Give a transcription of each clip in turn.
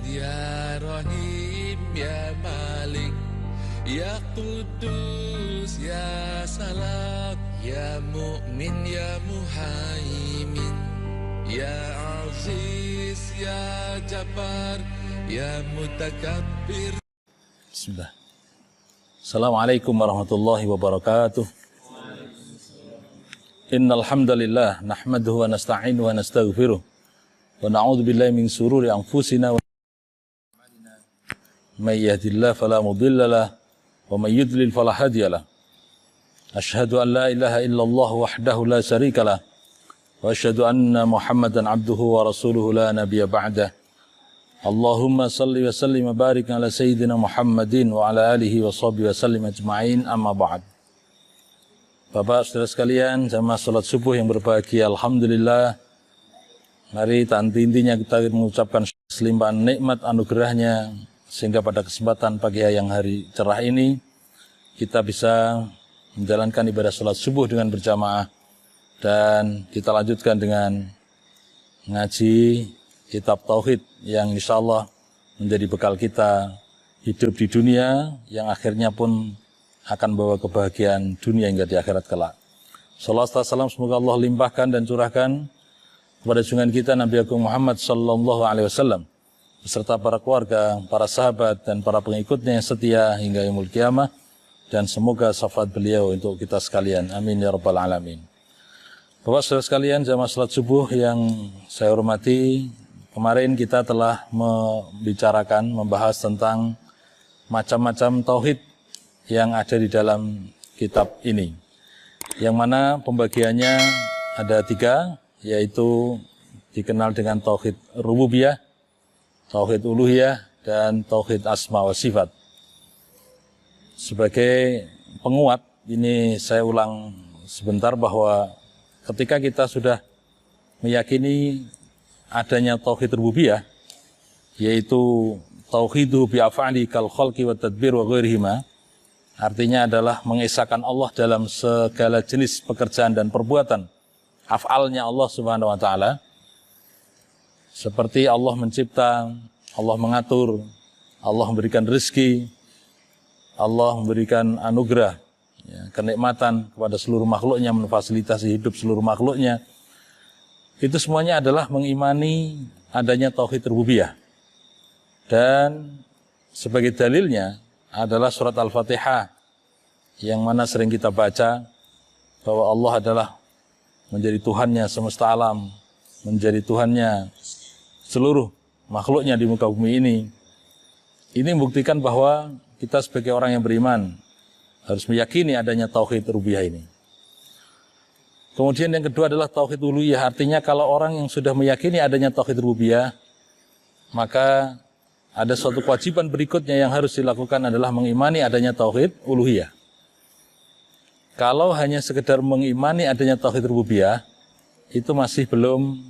Ya Rahim, Ya Malik, Ya Qudus, Ya Salam, Ya Mu'min, Ya Muhaimin, Ya Aziz, Ya Jabbar, Ya Mutakabbir. Bismillah. Assalamualaikum warahmatullahi wabarakatuh. Innal hamdalillah nahmaduhu wa nasta'inuhu wa nastaghfiruh wa na'udzu billahi min shururi anfusina wa may yahdihillahu fala mudilla lahu wa may yudlil fala hadiya lahu. Asyhadu an la ilaha illallah wahdahu la syarika lahu wa asyhadu anna Muhammadan abduhu wa rasuluhu la nabiyya ba'dah. Allahumma salli wa sallim wa barik ala sayyidina Muhammadin wa ala alihi wa sahbihi wa sallim ajma'in, amma ba'd. Bapak, saudara sekalian, jamaah salat subuh yang berbahagia, alhamdulillah. Mari intinya kita mengucapkan selimpahan nikmat anugerahnya, sehingga pada kesempatan pagi yang hari cerah ini, kita bisa menjalankan ibadah salat subuh dengan berjamaah, dan kita lanjutkan dengan ngaji kitab Tauhid yang insya Allah menjadi bekal kita hidup di dunia yang akhirnya pun akan bawa kebahagiaan dunia hingga di akhirat kelak. Salawat dan salam semoga Allah limpahkan dan curahkan kepada junjungan kita Nabi Agung Muhammad sallallahu alaihi wasallam beserta para keluarga, para sahabat dan para pengikutnya yang setia hingga yaumul qiyamah, dan semoga syafaat beliau untuk kita sekalian. Amin ya rabbal alamin. Bapak saudara sekalian, jamaah salat subuh yang saya hormati, kemarin kita telah membahas tentang macam-macam tauhid yang ada di dalam kitab ini, yang mana pembagiannya ada 3, yaitu dikenal dengan tauhid rububiyah, tauhid uluhiyah, dan tauhid asma wa sifat. Sebagai penguat, ini saya ulang sebentar bahwa ketika kita sudah meyakini adanya tauhid rububiyah, yaitu tauhidu bi af'ali kal khalqi wa tadbir wa ghairihima, artinya adalah mengesahkan Allah dalam segala jenis pekerjaan dan perbuatan af'alnya Allah Subhanahu wa taala, seperti Allah mencipta, Allah mengatur, Allah memberikan rezeki, Allah memberikan anugerah, ya, kenikmatan kepada seluruh makhluknya, memfasilitasi hidup seluruh makhluknya. Itu semuanya adalah mengimani adanya tauhid rububiyah. Dan sebagai dalilnya adalah surat Al-Fatihah, yang mana sering kita baca bahwa Allah adalah menjadi Tuhannya semesta alam, menjadi Tuhannya seluruh makhluknya di muka bumi ini. Ini membuktikan bahwa kita sebagai orang yang beriman harus meyakini adanya tauhid rububiyah ini. Kemudian yang kedua adalah tauhid uluhiyah, artinya kalau orang yang sudah meyakini adanya tauhid rububiyah, maka ada suatu kewajiban berikutnya yang harus dilakukan adalah mengimani adanya tauhid uluhiyah. Kalau hanya sekedar mengimani adanya tauhid rububiyah, itu masih belum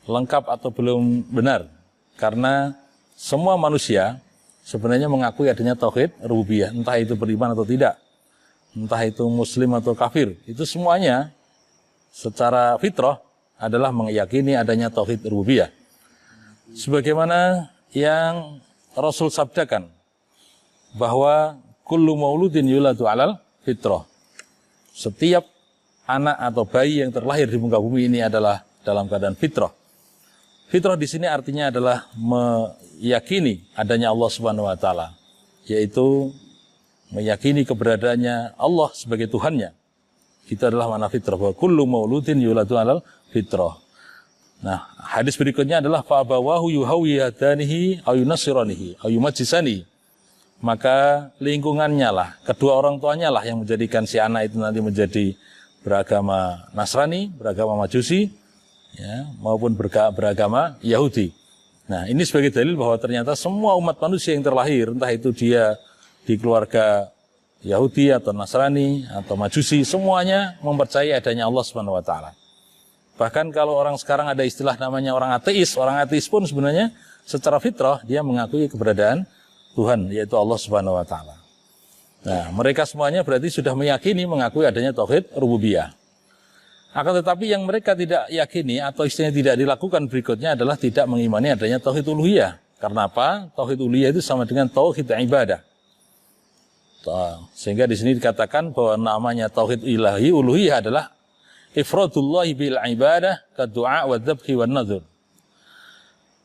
lengkap atau belum benar. Karena semua manusia sebenarnya mengakui adanya tauhid rububiyah, entah itu beriman atau tidak, entah itu muslim atau kafir, itu semuanya secara fitrah adalah meyakini adanya tauhid rububiyah. Sebagaimana yang Rasul sabdakan bahwa kullu mauludin yuladu alal fitrah, setiap anak atau bayi yang terlahir di muka bumi ini adalah dalam keadaan fitrah. Fitrah di sini artinya adalah meyakini adanya Allah Subhanahu wa taala, yaitu meyakini keberadaannya Allah sebagai Tuhannya. Kita adalah mana fitrah, bahwa kullu mauludin yuladu alal fitrah. Nah, hadis berikutnya adalah fa'abawahu yuhawiyadanihi aw yunassiranihi aw yumajjisani. Maka lingkungannya lah, kedua orang tuanya lah yang menjadikan si anak itu nanti menjadi beragama Nasrani, beragama Majusi, ya, maupun beragama Yahudi. Nah, ini sebagai dalil bahwa ternyata semua umat manusia yang terlahir, entah itu dia di keluarga Yahudi atau Nasrani atau Majusi, semuanya mempercayai adanya Allah Subhanahu wa taala. Bahkan kalau orang sekarang ada istilah namanya orang ateis pun sebenarnya secara fitrah dia mengakui keberadaan Tuhan, yaitu Allah Subhanahu wa taala. Nah, mereka semuanya berarti sudah meyakini, mengakui adanya tauhid rububiyah. Akan tetapi yang mereka tidak yakini atau istilahnya tidak dilakukan berikutnya adalah tidak mengimani adanya tauhid uluhiyah. Karena apa? Tauhid uluhiyah itu sama dengan tauhid ibadah. Sehingga di sini dikatakan bahwa namanya tauhid ilahi uluhiyah adalah ifradullahi bil ibadah kadu'a wa dzabhi wan nadhur.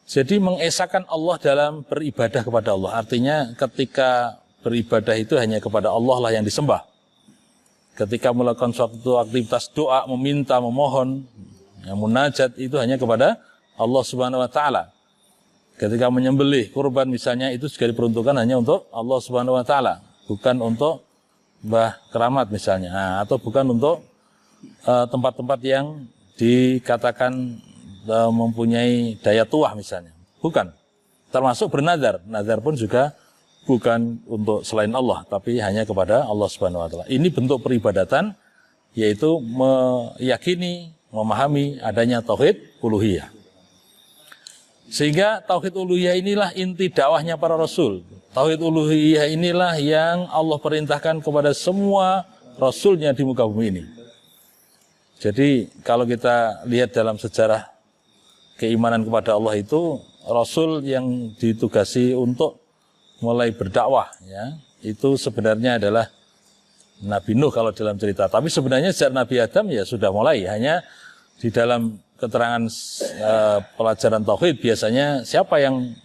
Jadi mengesahkan Allah dalam beribadah kepada Allah. Artinya ketika beribadah itu hanya kepada Allah lah yang disembah. Ketika melakukan suatu aktivitas doa, meminta, memohon, yang munajat itu hanya kepada Allah Subhanahu wa taala. Ketika menyembelih kurban misalnya itu juga diperuntukkan hanya untuk Allah Subhanahu wa taala, bukan untuk mbah keramat misalnya. Nah, atau bukan untuk tempat-tempat yang dikatakan mempunyai daya tuah misalnya. Bukan. Termasuk bernazar. Nazar pun juga bukan untuk selain Allah, tapi hanya kepada Allah Subhanahu wa taala. Ini bentuk peribadatan, yaitu meyakini, memahami adanya tauhid uluhiyah. Sehingga tauhid uluhiyah inilah inti dakwahnya para rasul. Tauhid uluhiyah inilah yang Allah perintahkan kepada semua rasulnya di muka bumi ini. Jadi kalau kita lihat dalam sejarah keimanan kepada Allah itu, rasul yang ditugasi untuk mulai berdakwah ya, itu sebenarnya adalah Nabi Nuh kalau dalam cerita. Tapi sebenarnya sejak Nabi Adam ya sudah mulai, hanya di dalam keterangan pelajaran tauhid biasanya siapa yang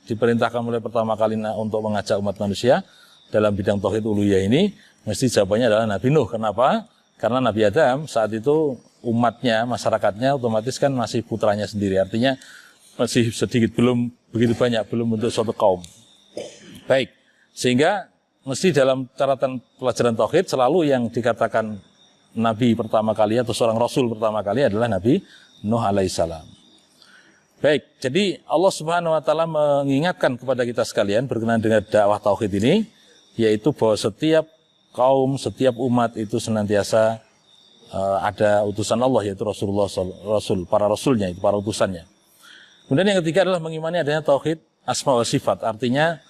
diperintahkan mulai pertama kali untuk mengajak umat manusia dalam bidang tauhid uluhiyah ini, mesti jawabannya adalah Nabi Nuh. Kenapa? Karena Nabi Adam saat itu umatnya, masyarakatnya otomatis kan masih putranya sendiri. Artinya masih sedikit, belum begitu banyak, belum bentuk suatu kaum. Baik, sehingga mesti dalam catatan pelajaran tauhid selalu yang dikatakan Nabi pertama kali atau seorang Rasul pertama kali adalah Nabi Nuh alaihissalam. Baik, jadi Allah Subhanahu wa taala mengingatkan kepada kita sekalian berkenaan dengan dakwah tauhid ini, yaitu bahwa setiap kaum, setiap umat itu senantiasa ada utusan Allah, yaitu Rasulullah, para rasulnya, itu para utusannya. Kemudian yang ketiga adalah mengimani adanya tauhid asma wa sifat. Artinya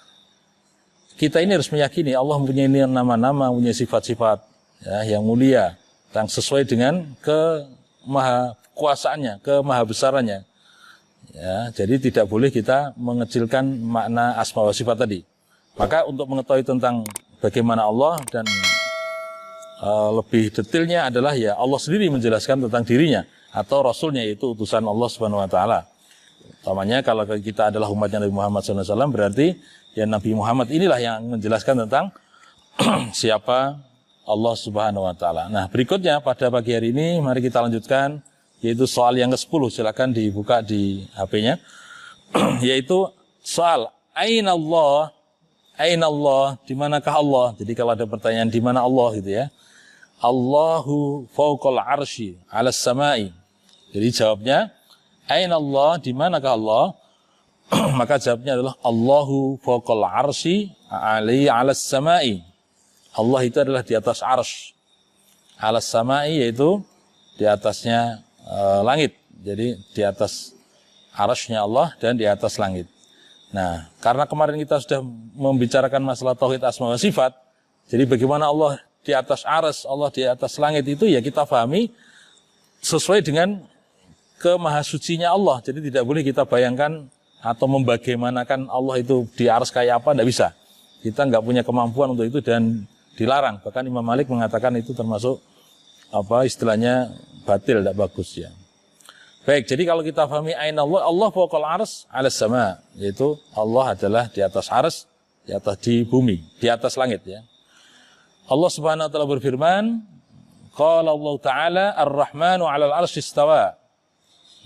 kita ini harus meyakini Allah mempunyai nama-nama, mempunyai sifat-sifat ya, yang mulia, yang sesuai dengan kemahakuasaannya, kemahabesarannya. Ya, jadi tidak boleh kita mengecilkan makna asma wa sifat tadi. Maka untuk mengetahui tentang bagaimana Allah dan lebih detailnya adalah ya Allah sendiri menjelaskan tentang dirinya atau Rasulnya, yaitu utusan Allah Subhanahu wa taala. Utamanya kalau kita adalah umatnya Nabi Muhammad SAW, berarti ya Nabi Muhammad inilah yang menjelaskan tentang siapa Allah Subhanahu wa taala. Nah, berikutnya pada pagi hari ini mari kita lanjutkan, yaitu soal yang ke-10. Silakan dibuka di HP-nya. Yaitu soal Aina Allah? Aina Allah? Di manakah Allah? Jadi kalau ada pertanyaan di mana Allah gitu ya. Allahu fawqal arsy 'alas samai. Jadi jawabnya Aina Allah? Di manakah Allah? Maka jawabnya adalah Allahu fawqal arsy 'alas samai. Allah itu adalah di atas arsy. 'Alas samai yaitu di atasnya langit. Jadi di atas arsy-nya Allah dan di atas langit. Nah, karena kemarin kita sudah membicarakan masalah tauhid asma wa sifat, jadi bagaimana Allah di atas arsy, Allah di atas langit itu ya kita pahami sesuai dengan kemahasucinya Allah. Jadi tidak boleh kita bayangkan atau membagaimanakan Allah itu di arsy kayak apa, tidak bisa. Kita nggak punya kemampuan untuk itu dan dilarang. Bahkan Imam Malik mengatakan itu termasuk istilahnya batil, tidak bagus ya. Baik, jadi kalau kita pahami aina Allah, Allah fawqal arsy 'alas sama, yaitu Allah adalah di atas arsy, di bumi, di atas langit ya. Allah Subhanahu wa taala berfirman, qala Allah taala Ar-Rahmanu 'alal arsy istawa.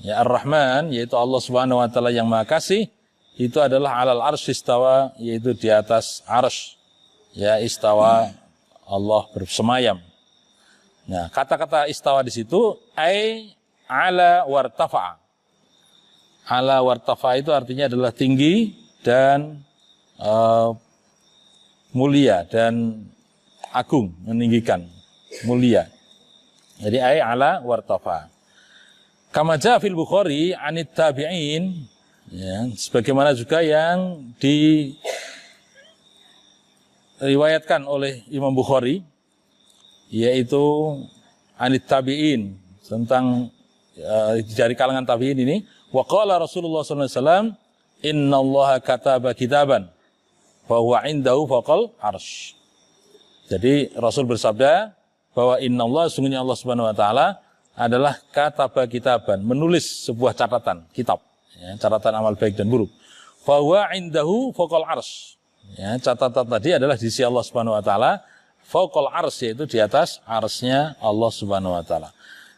Ya, Ar-Rahman yaitu Allah Subhanahu wa taala yang Maha Kasih, itu adalah 'alal arsy istawa, yaitu di atas arsy. Ya, istawa, Allah bersemayam. Nah, kata-kata istawa di situ ala wartafa'a. Ala wartafa'a itu artinya adalah tinggi dan mulia dan agung, meninggikan, mulia. Jadi ala wartafa'a. Kama jaa fil Bukhari anit tabi'in, ya, sebagaimana juga yang diriwayatkan oleh Imam Bukhari, yaitu anit tabi'in, tentang dari kalangan tabi'in ini, wa qala Rasulullah sallallahu alaihi wasallam innallaha kataba kitaban wa huwa indahu fawqal arsy. Jadi Rasul bersabda bahwa innallaha, sungguhnya Allah Subhanahu wa taala adalah kataba kitaban, menulis sebuah catatan, kitab, ya, catatan amal baik dan buruk. Fa huwa indahu fawqal arsy. Ya, catatan tadi adalah di sisi Allah Subhanahu wa taala, fawqal arsy, yaitu di atas arsy-nya Allah Subhanahu wa taala.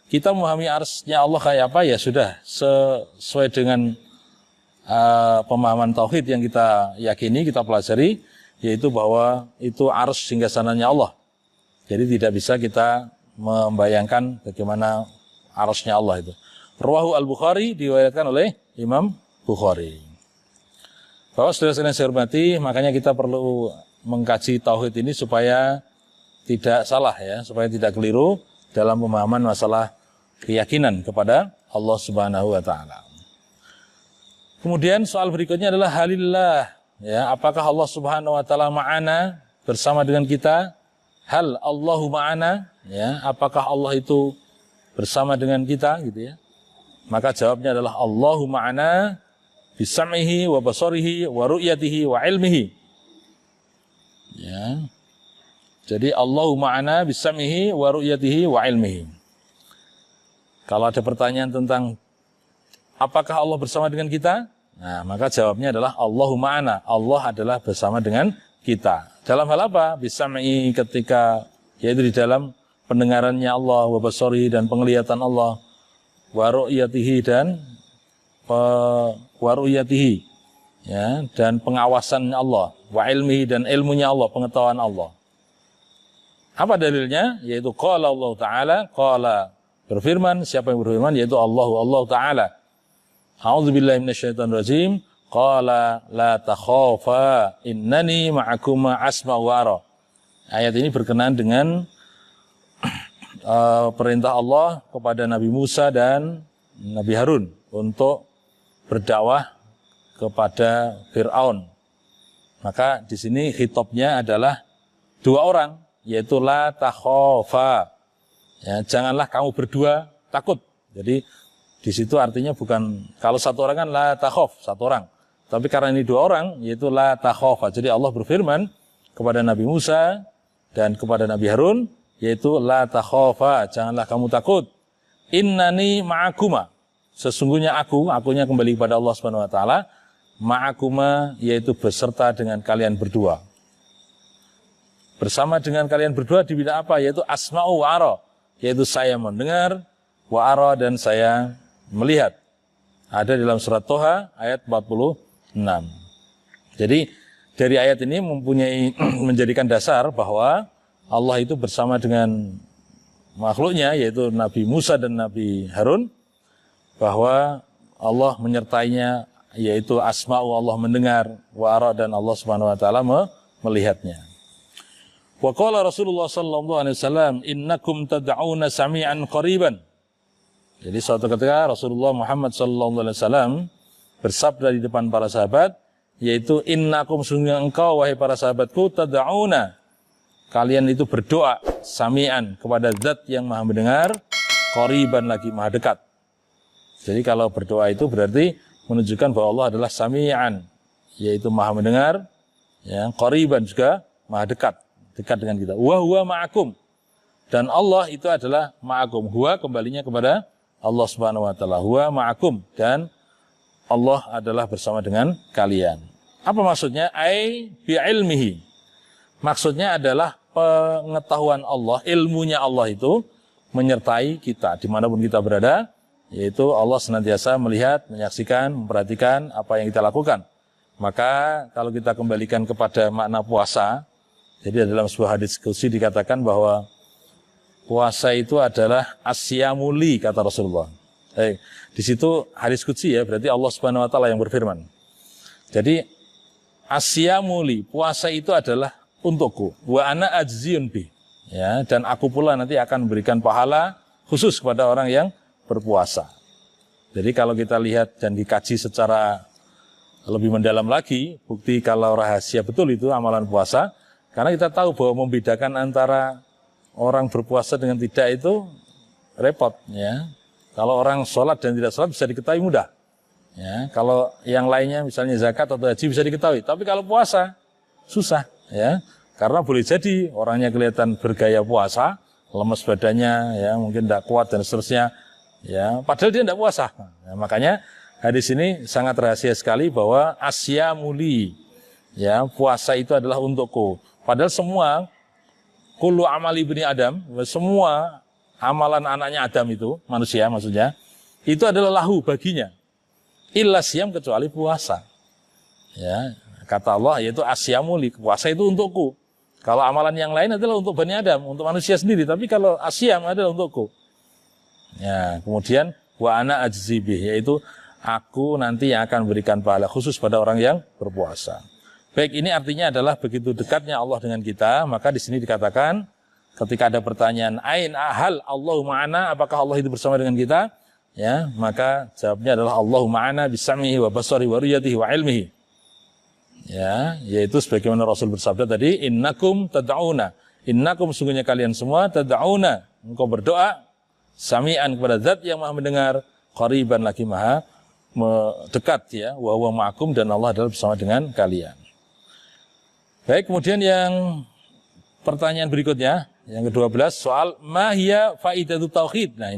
Kita memahami arsy-nya Allah kayak apa ya sudah sesuai dengan pemahaman tauhid yang kita yakini, kita pelajari, yaitu bahwa itu arsy singgasananya Allah. Jadi tidak bisa kita membayangkan bagaimana arsy-nya Allah itu. Rawahu Al-Bukhari, diriwayatkan oleh Imam Bukhari. Bahwa saudara-saudara yang saya hormati, makanya kita perlu mengkaji tauhid ini supaya tidak salah ya, supaya tidak keliru dalam pemahaman masalah keyakinan kepada Allah Subhanahu wa taala. Kemudian soal berikutnya adalah halillah, ya, apakah Allah Subhanahu wa taala ma'ana, bersama dengan kita? Hal Allahu ma'ana, ya, apakah Allah itu bersama dengan kita gitu ya? Maka jawabnya adalah Allahu ma'ana bisam'ihi wa basarihi wa ru'yatihi wa ilmihi. Ya. Jadi Allahu ma'ana bisam'ihi wa ru'yatihi wa ilmihi. Kalau ada pertanyaan tentang apakah Allah bersama dengan kita? Nah, maka jawabnya adalah Allahu ma'ana. Allah adalah bersama dengan kita. Dalam hal apa? Bisam'i, ketika yaitu di dalam pendengarannya Allah, wa basarihi, dan penglihatan Allah, wa ru'yatihi, dan wa ru'yatihi, ya, dan pengawasannya Allah, wa ilmihi, dan ilmunya Allah, pengetahuan Allah. Apa dalilnya? Yaitu qala Allah Ta'ala, qala, berfirman, siapa yang berfirman? Yaitu Allah Ta'ala. A'udzubillahi minasyaitonirrajim. Qala la takhafa innani ma'akuma asma wa ara. Ayat ini berkenaan dengan perintah Allah kepada Nabi Musa dan Nabi Harun untuk berdakwah kepada Fir'aun. Maka di sini khitabnya adalah dua orang, yaitu la takhafa. Ya, janganlah kamu berdua takut. Jadi di situ artinya bukan, kalau satu orang kan la takhaf, satu orang. Tapi karena ini dua orang, yaitu la takhafa. Jadi Allah berfirman kepada Nabi Musa dan kepada Nabi Harun, yaitu la takhafa, janganlah kamu takut. Innani ma'akuma, sesungguhnya akunya kembali kepada Allah Subhanahu wa taala, ma'akuma, yaitu beserta dengan kalian berdua. Bersama dengan kalian berdua di bidang apa? Yaitu asma'u wa ara, yaitu saya mendengar, wa ara, dan saya melihat. Ada dalam surat Toha ayat 46. Jadi dari ayat ini mempunyai menjadikan dasar bahwa Allah itu bersama dengan makhluknya, yaitu Nabi Musa dan Nabi Harun, bahwa Allah menyertainya, yaitu asma'u, Allah mendengar, wa ara, dan Allah Subhanahu wa taala melihatnya. Wa qala Rasulullah sallallahu alaihi wasallam, innakum tad'una sami'an qariban. Jadi suatu ketika Rasulullah Muhammad sallallahu alaihi wasallam bersabda di depan para sahabat, yaitu innakum, sungguh engkau wahai para sahabatku, tad'una, kalian itu berdoa, sami'an, kepada zat yang maha mendengar, qariban, lagi maha dekat. Jadi kalau berdoa itu berarti menunjukkan bahwa Allah adalah sami'an, yaitu maha mendengar, ya, qariban juga maha dekat dengan kita. Wa huwa ma'akum, dan Allah itu adalah ma'akum. Huwa kembalinya kepada Allah Subhanahu wa taala. Huwa ma'akum, dan Allah adalah bersama dengan kalian. Apa maksudnya? Ai bi ilmihi. Maksudnya adalah pengetahuan Allah, ilmunya Allah itu menyertai kita dimanapun kita berada, yaitu Allah senantiasa melihat, menyaksikan, memperhatikan apa yang kita lakukan. Maka kalau kita kembalikan kepada makna puasa, jadi dalam sebuah hadis qudsi dikatakan bahwa puasa itu adalah asyamuli, kata Rasulullah. Di situ hadis qudsi ya, berarti Allah Subhanahu wa taala yang berfirman. Jadi asyamuli, puasa itu adalah untukku, wa ana ajziyun bi, ya, dan aku pula nanti akan memberikan pahala khusus kepada orang yang berpuasa. Jadi kalau kita lihat dan dikaji secara lebih mendalam lagi, bukti kalau rahasia betul itu amalan puasa, karena kita tahu bahwa membedakan antara orang berpuasa dengan tidak itu repot, ya. Kalau orang sholat dan tidak sholat bisa diketahui mudah. Ya, kalau yang lainnya misalnya zakat atau haji bisa diketahui, tapi kalau puasa susah, ya, karena boleh jadi orangnya kelihatan bergaya puasa, lemes badannya, ya, mungkin tidak kuat dan seterusnya, ya, padahal dia tidak puasa. Nah, makanya hadis ini sangat rahasia sekali bahwa asyamuli, ya, puasa itu adalah untukku. Padahal semua kullu amali ibni Adam, semua amalan anaknya Adam itu, manusia maksudnya, itu adalah lahu baginya. Illa siyam kecuali puasa. Ya, kata Allah yaitu asyamuli, puasa itu untukku. Kalau amalan yang lain adalah untuk Bani Adam, untuk manusia sendiri, tapi kalau asyam adalah untukku. Ya, kemudian wa ana ajzibih, yaitu aku nanti yang akan berikan pahala khusus pada orang yang berpuasa. Baik, ini artinya adalah begitu dekatnya Allah dengan kita, maka di sini dikatakan ketika ada pertanyaan ain ahal Allahu ma'ana, apakah Allah itu bersama dengan kita? Ya, maka jawabnya adalah Allahu ma'ana bisamihi wa basari wa ruyatihi wa ilmihi. Ya, yaitu sebagaimana Rasul bersabda tadi, innakum tad'una, innakum sungguhnya kalian semua tad'una, engkau berdoa sami'an kepada zat yang maha mendengar, qariban lagi maha dekat, ya, wa huwa ma'akum, dan Allah adalah bersama dengan kalian. Baik, kemudian yang pertanyaan berikutnya, yang ke-12, soal ma hiya faidatu tauhid. Nah,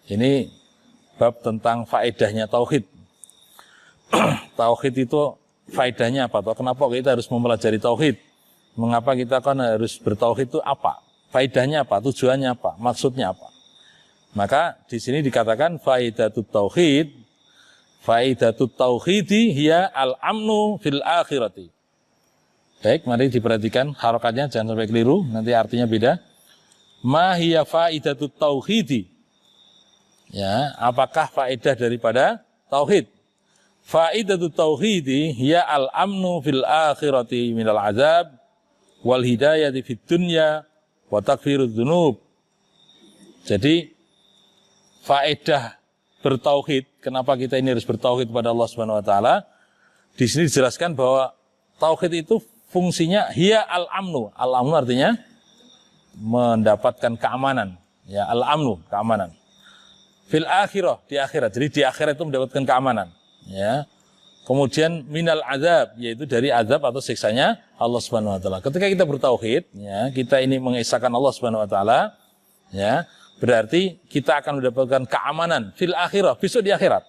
ini bab tentang faedahnya tauhid. Tauhid itu faedahnya apa? Atau kenapa kita harus mempelajari tauhid? Mengapa kita kan harus bertauhid itu apa? Faedahnya apa? Tujuannya apa? Maksudnya apa? Maka di sini dikatakan faidatut tauhid, faidatut tauhidi hiya al-amnu fil akhirati. Baik, mari diperhatikan harokatnya, jangan sampai keliru, nanti artinya beda. Ma hiya faidatut tauhidi. Ya, apakah faedah daripada tauhid? Faidatu tauhidi hiya al-amnu fil akhirati minal azab wal hidayati fid dunya wa takfirudz dzunub. Jadi faedah bertauhid, kenapa kita ini harus bertauhid kepada Allah Subhanahu wa taala? Di sini dijelaskan bahwa tauhid itu fungsinya hiya al-amnu. Al-amnu artinya mendapatkan keamanan, ya, al-amnu, keamanan. Fil akhirah, di akhirat. Jadi di akhirat itu mendapatkan keamanan, ya. Kemudian minal azab, yaitu dari azab atau siksanya Allah Subhanahu wa taala. Ketika kita bertauhid, ya, kita ini mengesahkan Allah Subhanahu wa taala, ya, berarti kita akan mendapatkan keamanan fil akhirah, besok di akhirat.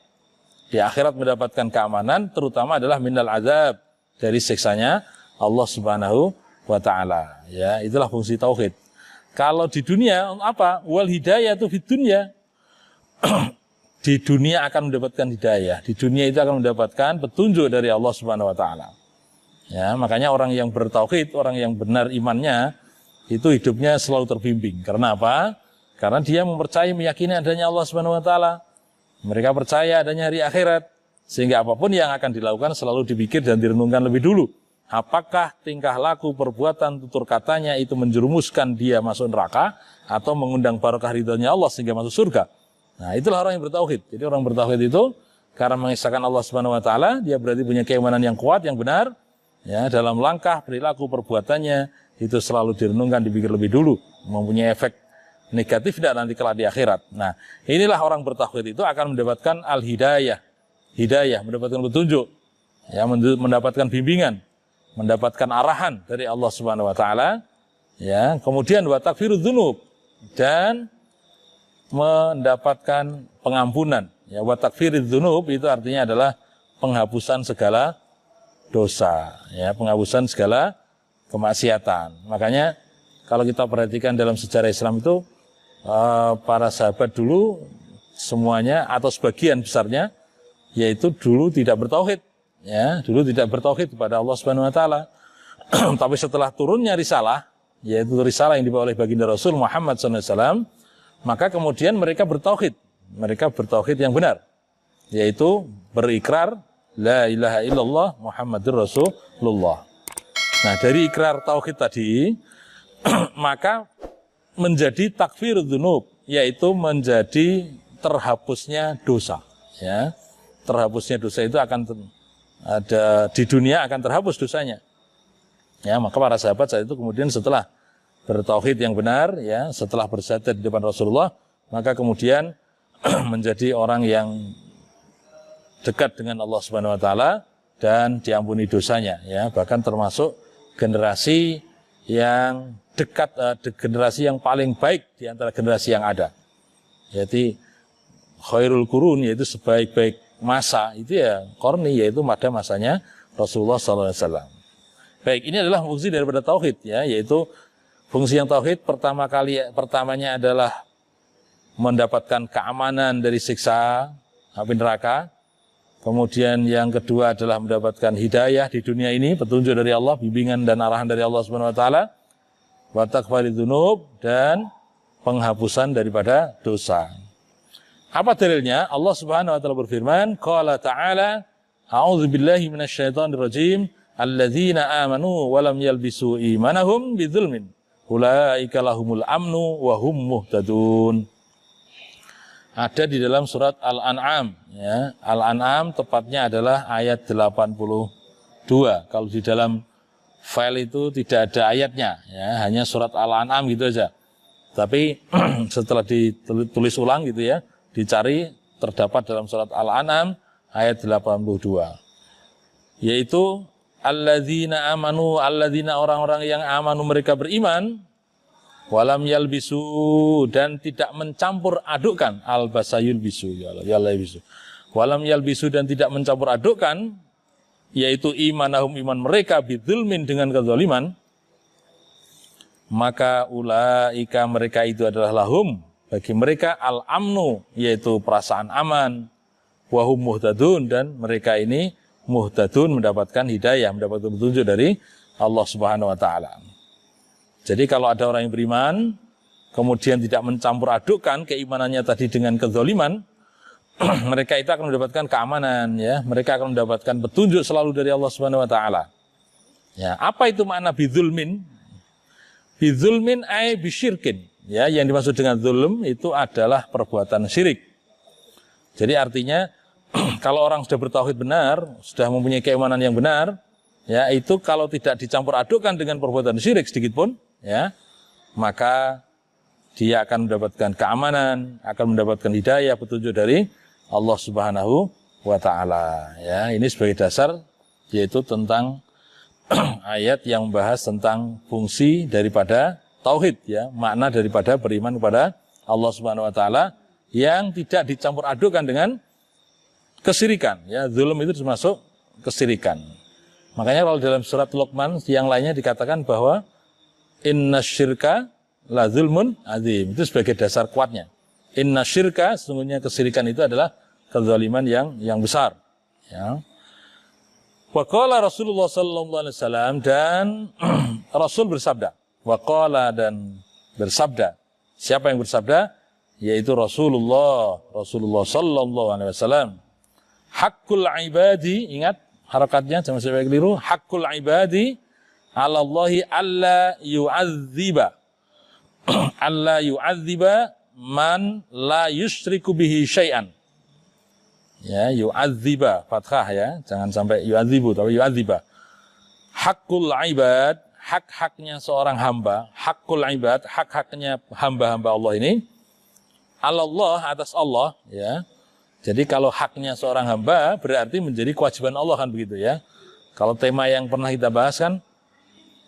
Di akhirat mendapatkan keamanan, terutama adalah minal azab, dari siksanya Allah Subhanahu wa taala, ya. Itulah fungsi tauhid. Kalau di dunia apa? Wal hidayatu fid dunya. Di dunia akan mendapatkan hidayah, di dunia itu akan mendapatkan petunjuk dari Allah Subhanahu wa taala. Ya, makanya orang yang bertauhid, orang yang benar imannya, itu hidupnya selalu terbimbing. Karena apa? Karena dia mempercayai, meyakini adanya Allah Subhanahu wa taala. Mereka percaya adanya hari akhirat, sehingga apapun yang akan dilakukan selalu dipikir dan direnungkan lebih dulu. Apakah tingkah laku, perbuatan, tutur katanya itu menjerumuskan dia masuk neraka atau mengundang barokah ridhonya Allah sehingga masuk surga? Nah, itulah orang yang bertauhid. Jadi orang bertauhid itu karena mengesahkan Allah Subhanahu wa taala, dia berarti punya keimanan yang kuat, yang benar, ya, dalam langkah, perilaku, perbuatannya itu selalu direnungkan, dipikir lebih dulu, mempunyai efek negatif tidak nanti kelak di akhirat. Nah, inilah orang bertauhid itu akan mendapatkan al-hidayah, hidayah, mendapatkan petunjuk, ya, mendapatkan bimbingan, mendapatkan arahan dari Allah Subhanahu wa taala, ya, kemudian wa takfirudz dzunub, dan mendapatkan pengampunan, ya, wa takfiridz dzunub itu artinya adalah penghapusan segala dosa, ya, penghapusan segala kemaksiatan. Makanya kalau kita perhatikan dalam sejarah Islam itu para sahabat dulu semuanya atau sebagian besarnya yaitu dulu tidak bertauhid, ya, dulu tidak bertauhid kepada Allah Subhanahu wa taala. Tapi setelah turunnya risalah, yaitu risalah yang dibawa oleh baginda Rasul Muhammad SAW, maka kemudian mereka bertauhid yang benar, yaitu berikrar la ilaha illallah Muhammadur Rasulullah. Nah, dari ikrar tauhid tadi maka menjadi takfirudz dzunub, yaitu menjadi terhapusnya dosa, ya. Terhapusnya dosa itu akan ada di dunia, akan terhapus dosanya. Ya, maka para sahabat saat itu kemudian setelah bertauhid yang benar, ya, setelah bersyahadat di depan Rasulullah, maka kemudian menjadi orang yang dekat dengan Allah Subhanahu wa taala dan diampuni dosanya, ya. Bahkan termasuk generasi yang dekat, generasi yang paling baik di antara generasi yang ada. Jadi khairul qurun, yaitu sebaik-baik masa, itu ya qarni, yaitu pada masanya Rasulullah SAW. Baik, ini adalah fungsi daripada tauhid, ya, yaitu fungsi yang tauhid pertamanya adalah mendapatkan keamanan dari siksa api neraka. Kemudian yang kedua adalah mendapatkan hidayah di dunia ini, petunjuk dari Allah, bimbingan dan arahan dari Allah Subhanahu wa taala. Wa takfari dzunub, dan penghapusan daripada dosa. Apa dalilnya? Allah Subhanahu wa taala berfirman, qala ta'ala, a'udzubillahi minasyaitonir rajim, alladzina amanu wa lam yalbisu imanahum bidzulmin, ulaika lahumul amnu wa hum muhtadun. Ada di dalam surat Al-An'am, ya. Al-An'am tepatnya adalah ayat 82. Kalau di dalam file itu tidak ada ayatnya, ya, hanya surat Al-An'am gitu aja. Tapi setelah ditulis ulang gitu, ya, dicari, terdapat dalam surat Al-An'am ayat 82. Yaitu alladzina amanu, alladzina orang-orang yang amanu mereka beriman, walam yalbisu, dan tidak mencampur adukkan, albasayul bisu, yalbisu, walam yalbisu, dan tidak mencampur adukkan, yaitu imanahum, iman mereka, bidzulmin, dengan kezaliman, maka ulaika, mereka itu adalah lahum, bagi mereka, al-amnu, yaitu perasaan aman, wahum muhtadun, dan mereka ini muhtadun, mendapatkan hidayah, mendapatkan petunjuk dari Allah Subhanahu wa taala. Jadi kalau ada orang yang beriman, kemudian tidak mencampur adukkan keimanannya tadi dengan kezaliman, mereka itu akan mendapatkan keamanan, ya. Mereka akan mendapatkan petunjuk selalu dari Allah Subhanahu wa taala. Ya, apa itu makna bidzulmin? Bidzulmin ay bisyirkin. Ya, yang dimaksud dengan zulm itu adalah perbuatan syirik. Jadi artinya kalau orang sudah bertauhid benar, sudah mempunyai keimanan yang benar, ya, itu kalau tidak dicampur adukkan dengan perbuatan syirik sedikit pun, ya, maka dia akan mendapatkan keamanan, akan mendapatkan hidayah, petunjuk dari Allah Subhanahu wa taala. Ya, ini sebagai dasar, yaitu tentang ayat yang membahas tentang fungsi daripada tauhid, ya, makna daripada beriman kepada Allah Subhanahu wa taala yang tidak dicampur adukkan dengan kesyirikan, ya. Zulm itu termasuk kesyirikan. Makanya kalau dalam surat Luqman yang lainnya dikatakan bahwa inna syirka la zulmun azim. Itu sebagai dasar kuatnya. Inna syirka, sesungguhnya kesyirikan itu adalah kezaliman yang besar, ya. Wa qala Rasulullah sallallahu alaihi wasallam, dan Rasul bersabda. Wa qala, dan bersabda. Siapa yang bersabda? Yaitu Rasulullah sallallahu alaihi wasallam. Haqqul ibadi, ingat harakatnya jangan sampai keliru. Haqqul ibadi 'ala Allahi alla yu'adziba. Alla yu'adziba man la yusyriku bihi syai'an. Ya, yu'adziba fathah, ya. Jangan sampai yu'adzibu, tapi yu'adziba. Haqqul ibad, hak-haknya seorang hamba, haqqul ibad, hak-haknya hamba-hamba Allah ini, 'ala Allah, atas Allah, ya. Jadi kalau haknya seorang hamba berarti menjadi kewajiban Allah, kan begitu, ya. Kalau tema yang pernah kita bahas kan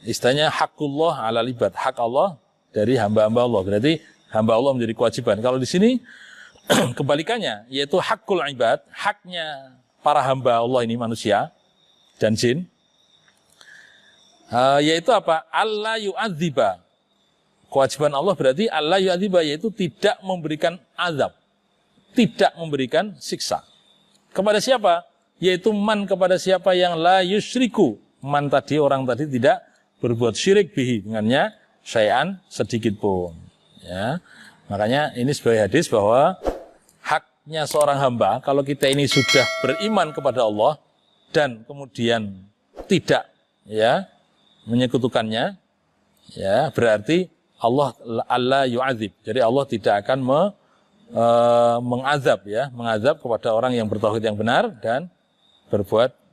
istilahnya haqqullah 'alal ibad, hak Allah dari hamba-hamba Allah. Berarti hamba Allah menjadi kewajiban. Kalau di sini kebalikannya, yaitu haqqul ibad, haknya para hamba Allah ini, manusia dan jin, yaitu apa? Alla yu'adziba. Kewajiban Allah berarti alla yu'adziba, yaitu tidak memberikan azab, tidak memberikan siksa. Kepada siapa? Yaitu man, kepada siapa yang la yusyriku. Man tadi, orang tadi tidak berbuat syirik bihi, dengannya syai'an, sedikit pun, ya. Makanya ini sebagai hadis bahwa haknya seorang hamba, kalau kita ini sudah beriman kepada Allah dan kemudian tidak, ya, menyekutukannya, ya, berarti Allah alla yu'adzib. Jadi Allah tidak akan mengazab, ya, mengazab kepada orang yang bertauhid yang benar dan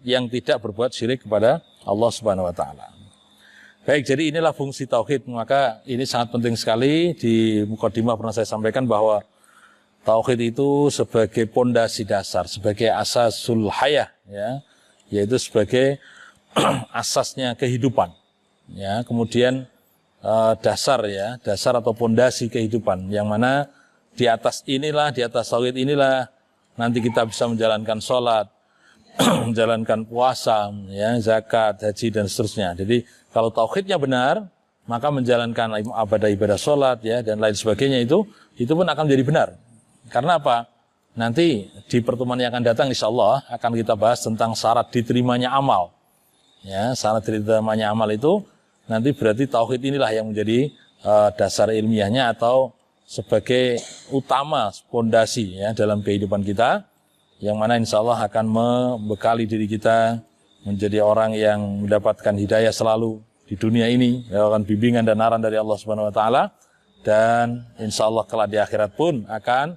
yang tidak berbuat syirik kepada Allah Subhanahu wa taala. Baik, jadi inilah fungsi tauhid. Maka ini sangat penting sekali. Di mukadimah pernah saya sampaikan bahwa Tauhid itu sebagai pondasi dasar, sebagai asasul hayah, ya, yaitu sebagai asasnya kehidupan. Ya, kemudian dasar ya, dasar atau pondasi kehidupan, yang mana di atas inilah, di atas tauhid inilah nanti kita bisa menjalankan sholat, menjalankan puasa, ya, zakat, haji dan seterusnya. Jadi kalau tauhidnya benar, maka menjalankan ibadah sholat, ya, dan lain sebagainya itu pun akan menjadi benar. Karena apa? Nanti di pertemuan yang akan datang insya Allah akan kita bahas tentang syarat diterimanya amal. Ya, syarat diterimanya amal itu nanti berarti tauhid inilah yang menjadi dasar ilmiahnya atau sebagai utama pondasi ya dalam kehidupan kita, yang mana insya Allah akan membekali diri kita menjadi orang yang mendapatkan hidayah selalu di dunia ini, mendapatkan bimbingan dan arahan dari Allah Subhanahu Wa Taala, dan insya Allah kelak di akhirat pun akan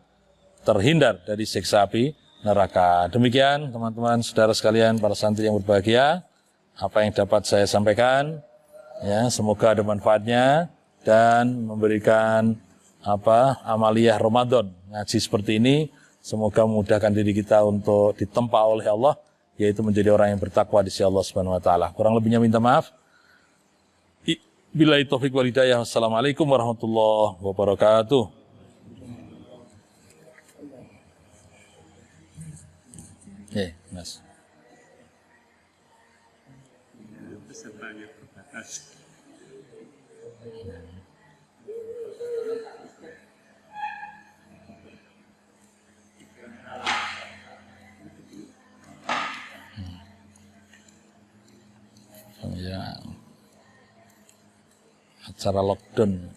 terhindar dari siksa api neraka. Demikian teman-teman saudara sekalian, para santri yang berbahagia, apa yang dapat saya sampaikan, ya, semoga ada manfaatnya dan memberikan amaliyah Ramadan ngaji seperti ini, semoga memudahkan diri kita untuk ditempa oleh Allah, yaitu menjadi orang yang bertakwa di sisi Allah Subhanahu Wa Taala. Kurang lebihnya minta maaf. Billahi taufiq wal hidayah. Wassalamualaikum warahmatullahi wabarakatuh. Mas. Pesertanya terbatas. Ya, acara lockdown